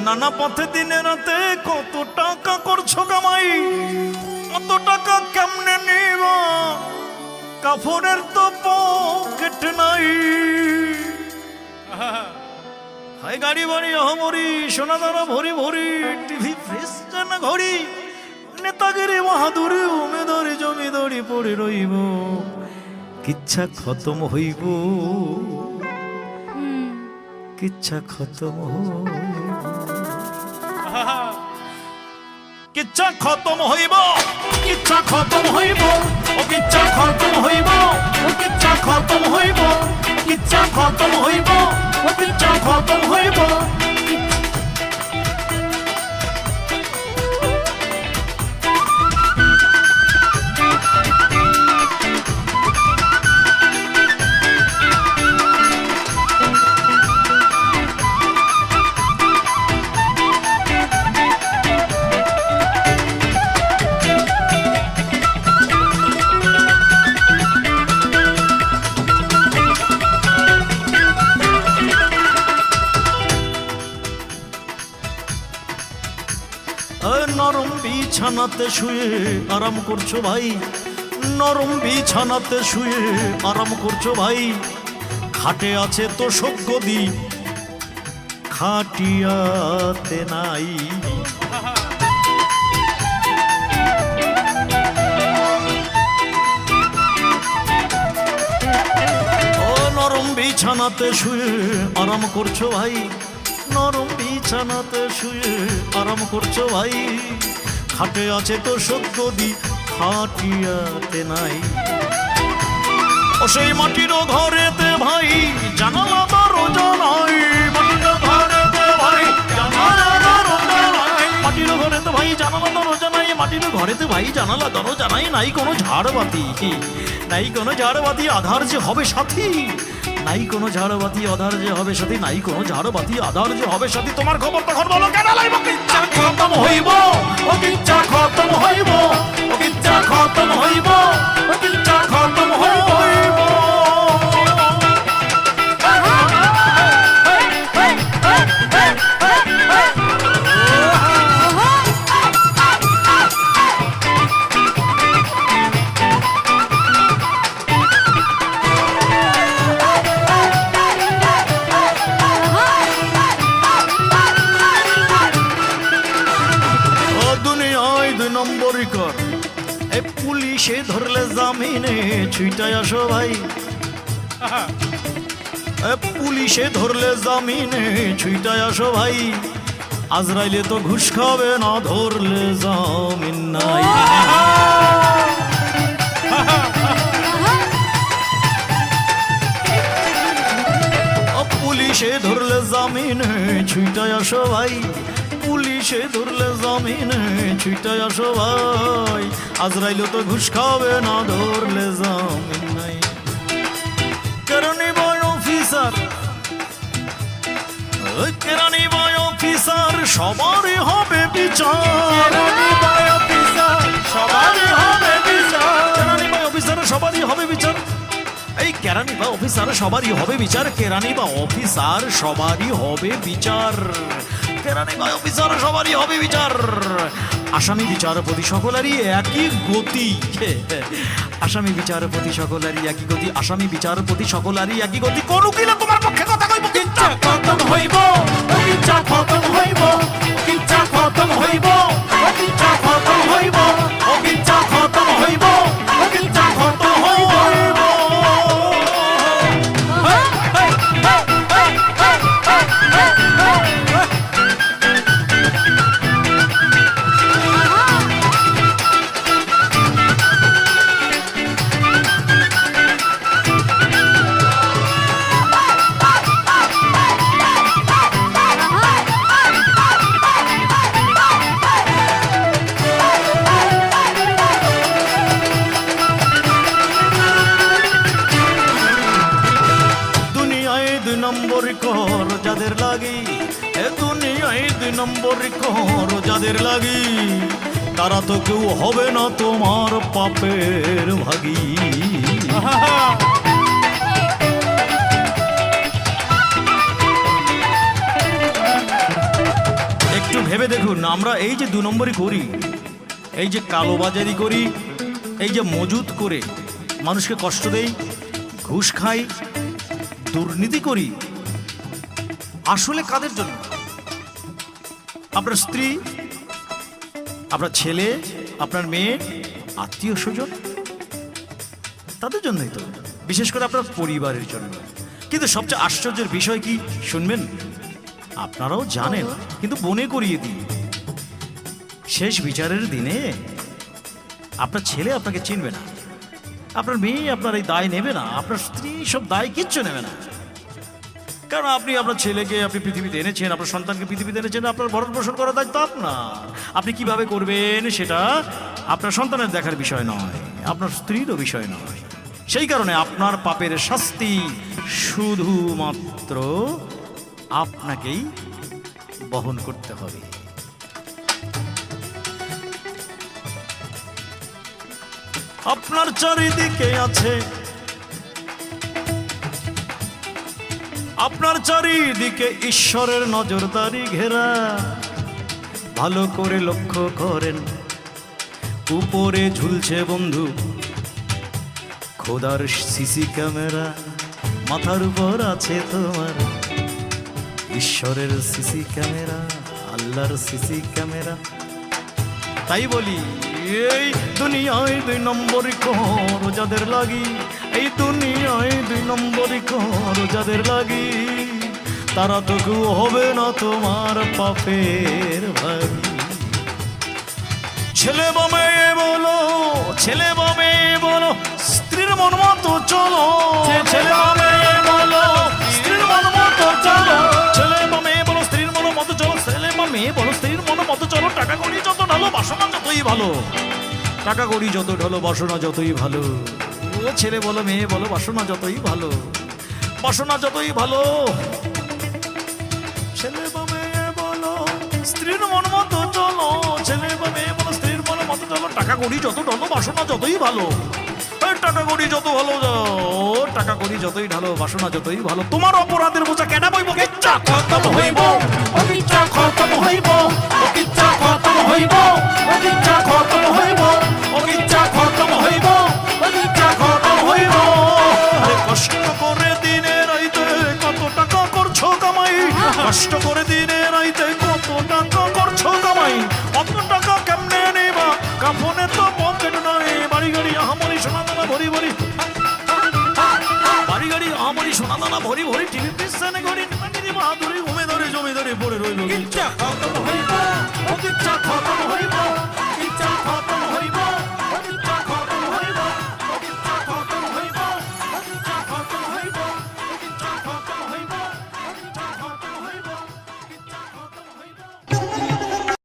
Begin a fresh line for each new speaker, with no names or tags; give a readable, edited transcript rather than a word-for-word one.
নানা পথে দিনে রাতে কত টাকা করছো কামাই, কত টাকা কেমনে নিবা, কাপড়ের তো পকেট নাই। হাই গাড়ি বাড়ি অহমরি, সোনা দানা ভরি ভরি, টিভি ফ্রিজ জানা ঘড়ি, নেতাগিরি বাহাদুরি উমেদরি জমিদরি পড়ে রইব, কিচ্ছা খতম হইব, কিচ্ছা খতম হইব, কিচ্ছা খতম হইব, কিচ্ছা খতম হইব, ও কিচ্ছা খতম হইব, ও কিচ্ছা খতম হইব, কিচ্ছা খতম হইব, ও কিচ্ছা খতম হইব। নরম বিছানাতে শুয়ে আরাম করছো ভাই, নরম বিছানাতে শুয়ে আরাম করছো ভাই, খাটে আছে তো সজ্ঞদি খাটিয়াতে নাই। ও নরম বিছানাতে শুয়ে আরাম করছো ভাই, নরম বিছানাতে শুয়ে আরাম করছো ভাই, খাটে আছে তো সজ্ঞদি খাটিয়াতে নাই। ও সেই মাটির ঘরেতে ভাই জানালা দরজা নাই, মাটির ঘরেতে ভাই জানালা দরজা নাই, মাটির ঘরেতে ভাই জানালা দরজা নাই, মাটির ঘরেতে ভাই জানালা দরজা নাই, নাই কোনো ঝাড়বাতি, নাই কোনো ঝাড়বাতি আধার যে হবে সাথী, নাই কোনো ঝাড়বাতি আধার যে হবে সাথী, নাই কোনো ঝাড়বাতি আধার যে হবে সাথী, তোমার খবর তখন বলো কেন লাইব, কিচ্ছা খতম হইব, ও কিচ্ছা খতম হইব, ও কিচ্ছা খতম হইব, ও কিচ্ছা খতম হইব। পুলিশে ধরলে জামিনে ছুটাই আসো ভাই, পুলিশে ধরলে জামিনে ছুটাই আসো ভাই, আজরাইলে তো ঘুষ খাবে না ধরলে জামিন নাই। পুলিশে ধরলে জামিনে ছুটাই আসো ভাই, পুলিশে ধরলে জামিনে ছুটাই আসো ভাই, আজরাইলে তো ঘুষ খাবে না ধরলে জামিন নাই। কেরানি বয় অফিসার, কেরানি বয় অফিসার সবারই হবে বিচার, কেরানি বয় অফিসার সবারই হবে বিচার, কেরানি বয় অফিসার সবারই হবে বিচার, এই কেরানি বা অফিসার সবারই হবে বিচার, কেরানি বা অফিসার সবারই হবে বিচার, কেরানি বা অফিসার সবারই হবে বিচার। আসামি বিচারপতি সকলেরই একই গতি, আসামি বিচারপতি সকলেরই একই গতি, আসামি বিচারপতি সকলেরই একই গতি, কোন উকিলে তোমার পক্ষে কথা কইব, কিচ্ছা খতম হইব, কিচ্ছা খতম হইব, কিচ্ছা খতম হইব, কিচ্ছা খতম হইব, কিচ্ছা খতম হইব, কিচ্ছা খতম হইব। কর যাদের লাগি, এ দুনিয়ায় 2 নম্বর কর যাদের লাগি, তারা তো কেউ হবে না তোমার পাপের ভাগী। ভেবে দেখুন, আমরা এই যে 2 নম্বরই করি, এই যে কালোবাজারি করি, এই যে মজুত করে মানুষকে কষ্ট দেই, ঘুষ খাই, দুর্নীতি করি, আসলে কাদের জন্য? আপনার স্ত্রী, আপনার ছেলে, আপনার মেয়ে, আত্মীয় স্বজন, তাদের জন্যই তো, বিশেষ করে আপনার পরিবারের জন্য। কিন্তু সবচেয়ে আশ্চর্যের বিষয় কি শুনবেন? আপনারাও জানেন, কিন্তু মনে করিয়ে দিই, শেষ বিচারের দিনে আপনার ছেলে আপনাকে চিনবে না, আপনার মেয়ে আপনার এই দায় নেবে না, আপনার স্ত্রী সব দায় কিচ্ছু নেবে না। কারণ আপনি আপনার ছেলেকে আপনি পৃথিবীতে এনেছেন, আপনার সন্তানকে পৃথিবীতে এনেছেন, আপনার ভরণ পোষণ করার দায়িত্ব আপনার। আপনি কিভাবে করবেন সেটা আপনার সন্তানের দেখার বিষয় নয়, আপনার স্ত্রীরও বিষয় নয়। সেই কারণে আপনার পাপের শাস্তি শুধুমাত্র আপনাকেই বহন করতে হবে। আপনার চারিদিকে আছে, আপনার চারিদিকে ঈশ্বরের নজরদারি ঘেরা। ভালো করে লক্ষ্য করেন, উপরে ঝুলছে বন্ধু খোদার সিসি ক্যামেরা, মাথার উপর আছে তোমার ঈশ্বরের সিসি ক্যামেরা, আল্লাহর সিসি ক্যামেরা। তাই বলি, এই দুনিয়ায় 2 নম্বরই করো যাদের লাগি, এই দুনিয়ায় 2 নম্বরই করো যাদের লাগি, তারা তো কেউ হবে না তোমার পাপের ভাগী। ছেলে বা মেয়ে বলো, ছেলে বা মেয়ে বলো, স্ত্রীর মন মতো চলো, ছেলে বা মেয়ে বলো, স্ত্রীর মন মতো চলো, ছেলে বা মেয়ে বলো, স্ত্রীর মন মতো চলো, ছেলে বা মেয়ে বলো, স্ত্রীর মন মতো চলো। টাকা করি যত ঢালো, বাসনা যতই ভালো, টাকা করি যত ঢালো, বাসনা যতই ভালো। ও ছেলে বলো, মেয়ে বলো, বাসনা যতই ভালো, বাসনা যতই ভালো। ছেলে বা মেয়ে বলো, স্ত্রীর মন মতো চলো, ছেলে বা মেয়ে বলো, স্ত্রীর মন মতো চলো। টাকা করি যত ঢালো, বাসনা যতই ভালো, টাকা করি যত ভালো, টাকা করি যতই ঢালো, বাসনা যতই ভালো। তোমার অপরাধের বোঝা কেডা বইব? ইচ্ছা খতম হইব, ইচ্ছা খতম হইব, ইচ্ছা খতম হইব, ইচ্ছা খতম হইব, ইচ্ছা খতম হইব, ইচ্ছা খতম হইব। আরে কষ্ট করে দিনে রাইতে কত টাকা করছো কামাই, কষ্ট করে দিনে রাইতে কত টাকা করছো কামাই, অত টাকা কেমনে নেবা? কাফনে তো পকেট নাই, বাড়ি গাড়ি আহামরি সোনা দানা ভরি ভরি, বাড়ি গাড়ি আহামরি সোনা দানা ভরি ভরি, টিভি পিছনে ঘড়ি, বাহাদুরি ঘুমে ধরে জমি ধরে পড়ে রইল।